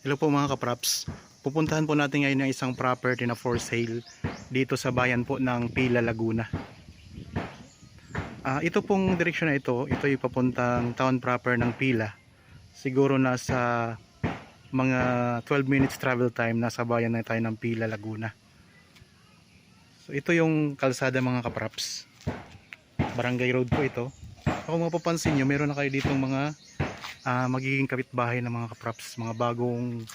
Hello po mga kapraps. Pupuntahan po natin ngayon ng isang property na for sale dito sa bayan po ng Pila, Laguna. Ito pong direksyon na ito ay papuntang town proper ng Pila. Siguro nasa mga 12 minutes travel time nasa bayan na tayo ng Pila, Laguna. So ito yung kalsada mga kapraps. Barangay road po ito. Kung mapapansin nyo, meron na kayo ditong mga magiging kapitbahay ng mga kapraps, mga bagong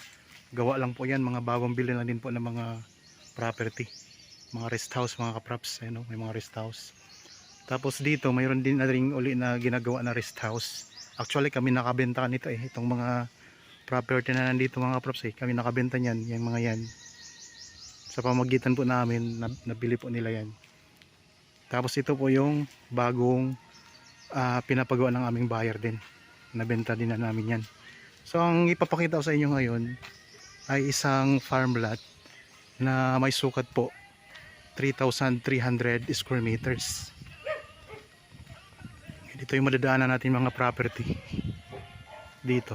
gawa lang po yan, mga bagong bili na din po ng mga property, mga rest house mga kapraps. Ayun, may mga rest house. Tapos dito mayroon din na rin uli na ginagawa na rest house. Actually kami nakabenta nito itong mga property na nandito mga kapraps kami nakabenta niyan, yung mga yan sa pamagitan po namin, nabili po nila yan. Tapos ito po yung bagong pinapagawa ng aming buyer din, nabenta din na namin yan. So ang ipapakita ko sa inyo ngayon ay isang farm lot na may sukat po 3,300 square meters. Dito yung madadaanan natin mga property. Dito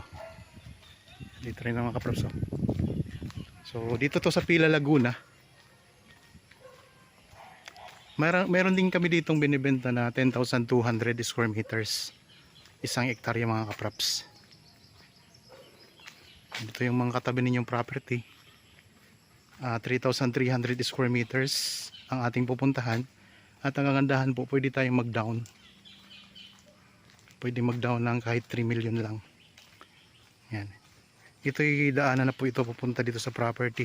rin ang mga kaprops. So dito to sa Pila, Laguna. Meron din kami ditong binibenta na 10,200 square meters, isang hektarya mga kaprops. Dito yung mga katabi ninyong property. 3,300 square meters ang ating pupuntahan. At ang kagandahan po, pwede tayong mag-down. Pwede mag-down ng kahit 3 million lang. Yan. Ito'y daanan na po ito pupunta dito sa property.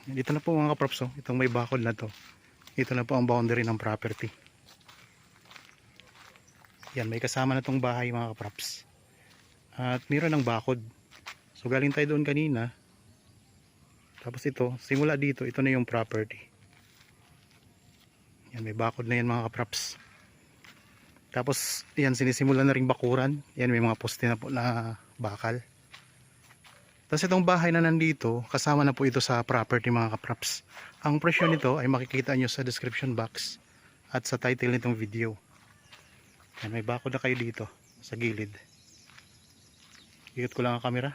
Dito na po mga kaprops, itong may bakod na to. Ito na po ang boundary ng property. Yan, may kasama na tong bahay mga kaprops. At mayroon ng bakod. So galing tayo doon kanina. Tapos ito, simula dito, ito na yung property. Yan, may bakod na yan mga kaprops. Tapos yan, sinisimula na ring bakuran. Yan, may mga poste na po na bakal. Tapos itong bahay na nandito, kasama na po ito sa property mga kaprops. Ang presyo nito ay makikita nyo sa description box at sa title nitong video. Yan, may bakod na kayo dito sa gilid. Ikot ko lang ang camera.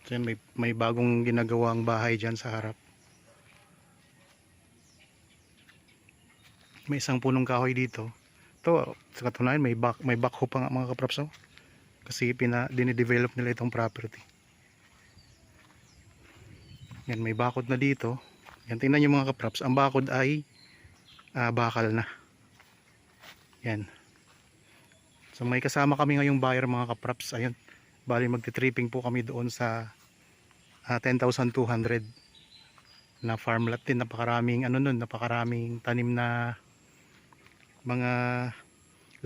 So yan, may bagong ginagawang bahay dyan sa harap. May isang punong kahoy dito. Ito, sa katunayan, may backhoe pa nga mga kaprops. Kasi dinidevelop nila itong property. Yan, may bakod na dito. Yan, tingnan nyo mga kaprops. Ang bakod ay bakal na. Yan. So may kasama kami ngayong buyer mga kaprops. Ayun. Bali magti-tripping po kami doon sa 10,200 na farm lot din. Napakaraming tanim na mga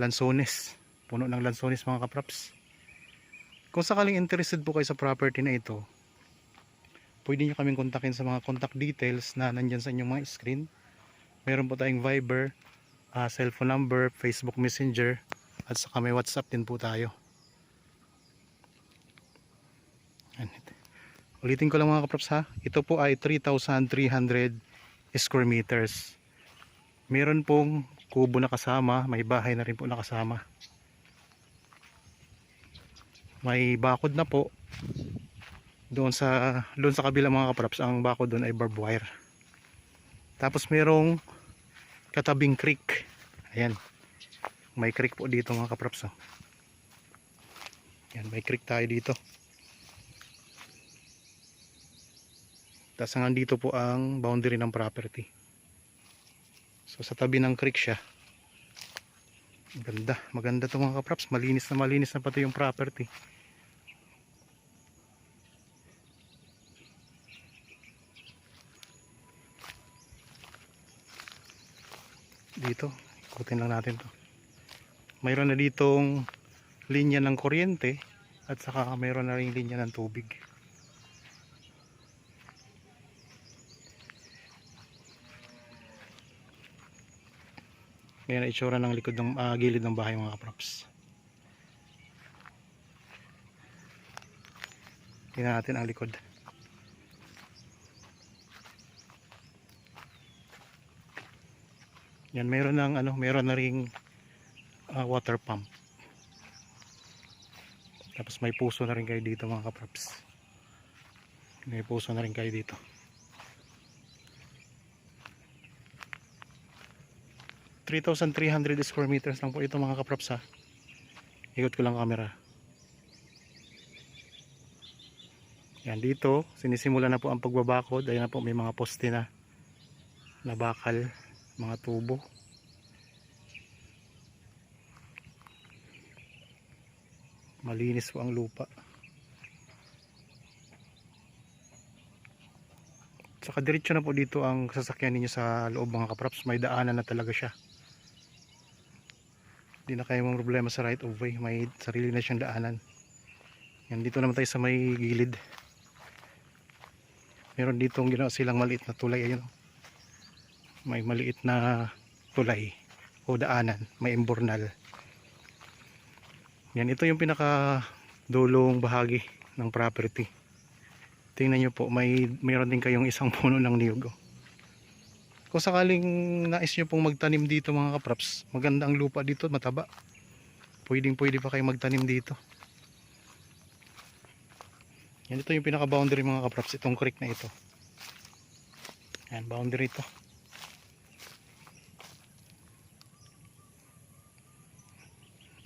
lansones. Puno ng lansones mga kaprops. Kung sakaling interested po kayo sa property na ito, pwede nyo kaming kontakin sa mga contact details na nandyan sa inyong mga screen. Meron po tayong Viber, cellphone number, Facebook Messenger, at saka may WhatsApp din po tayo. Ulitin ko lang mga kaprops ha, ito po ay 3,300 square meters. Meron pong kubo na kasama, may bahay na rin po nakasama. May bakod na po doon sa kabila mga kaprops. Ang bakod doon ay barbed wire. Tapos merong katabing creek. Ayan, may creek po dito mga kaprops. Yan, may creek tayo dito. Tapos hanggang dito po ang boundary ng property. So sa tabi ng creek siya. Maganda to mga kaprops. Malinis na pati yung property. Dito, ikutin lang natin to. Mayroon na ditong linya ng kuryente at saka mayroon na rin linya ng tubig. Ngayon ang itsura ng likod ng gilid ng bahay mga kaprops. Tingnan natin ang likod. Yan, meron na ring water pump. Tapos may puso na rin kayo dito mga kaprops. May puso na rin kayo dito. (3,300 square meters lang po ito mga kaprops ha. Ikot ko lang camera. Yan, dito sinisimula na po ang pagbabakod. Ayan na po, may mga poste na bakal, mga tubo. Malinis po ang lupa. Saka diretso na po dito ang sasakyan ninyo sa loob mga kaprops. May daanan na talaga siya. Hindi na kayo mong problema sa right of way. May sarili na siyang daanan. Yan, dito naman tayo sa may gilid. Meron ditong ginawa silang maliit na tulay. Ayun, may maliit na tulay o daanan, may imbornal. Yan, ito yung pinaka dulong bahagi ng property. Tingnan nyo po, mayroon din kayong isang puno ng niyog. Kung sakaling nais nyo pong magtanim dito mga kaprops, maganda ang lupa dito, mataba. Pwede pa kayo magtanim dito. Yan, ito yung pinaka boundary mga kaprops, itong creek na ito. Yan, boundary ito.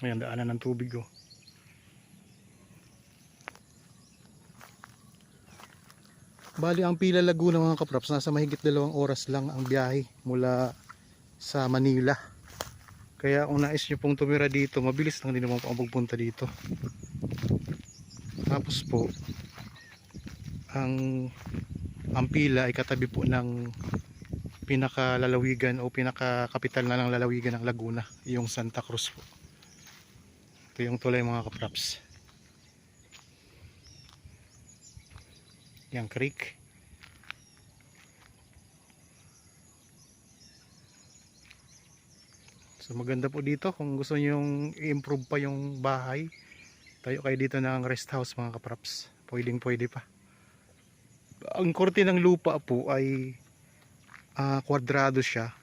Ayan, daanan ng tubig oh. Bali ang Pila Laguna mga kaprops, nasa mahigit 2 oras lang ang biyahe mula sa Manila. Kaya kung nais nyo pong tumira dito, mabilis lang din naman po ang pagpunta dito. Tapos po ang Pila ay katabi po ng pinakalalawigan o pinakakapital na ng lalawigan ng Laguna, yung Santa Cruz po. Ito yung tulay mga kaprops. Yang creek. So maganda po dito kung gusto niyo yung i-improve pa yung bahay. Tayo kayo dito ng rest house mga kaprops. Pwede pa. Ang korte ng lupa po ay kwadrado siya,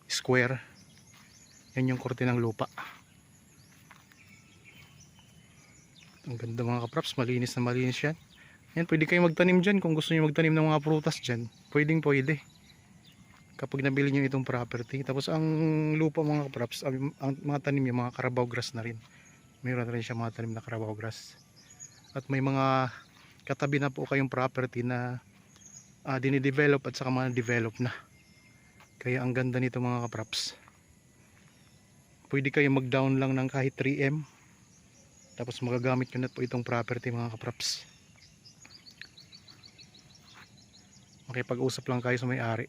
square. Yan yung korte ng lupa. Ang ganda mga kaprops, malinis na malinis yan. Yan, pwede kayo magtanim dyan kung gusto niyo magtanim ng mga prutas dyan. Pwede. Kapag nabili niyo itong property. Tapos ang lupa mga kaprops, ang mga tanim niya, mga Carabao grass na rin. Mayroon rin siya mga tanim na Carabao grass. At may mga katabi na po kayong property na dinidevelop at saka mga develop na. Kaya ang ganda nito mga kaprops. Pwede kayo mag down lang ng kahit 3M. Tapos magagamit nyo na po itong property mga kaprops. Makipag-usap lang kayo sa may-ari.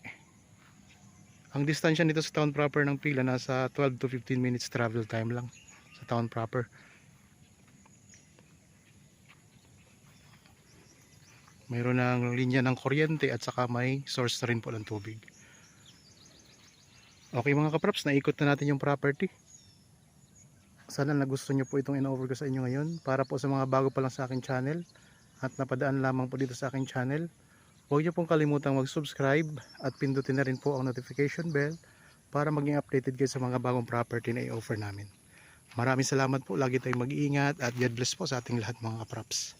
Ang distansya nito sa town proper ng Pila nasa 12 to 15 minutes travel time lang sa town proper. Mayroon ng linya ng kuryente at saka may source na rin po ng tubig. Okay mga kaprops, naikot na natin yung property. Sana nagustuhan nyo po itong in-over ko sa inyo ngayon. Para po sa mga bago pa lang sa aking channel at napadaan lamang po dito sa aking channel, huwag nyo pong kalimutang mag-subscribe at pindutin na rin po ang notification bell para maging updated kayo sa mga bagong property na i-offer namin. Maraming salamat po, lagi tayong mag-iingat at God bless po sa ating lahat mga kaprops.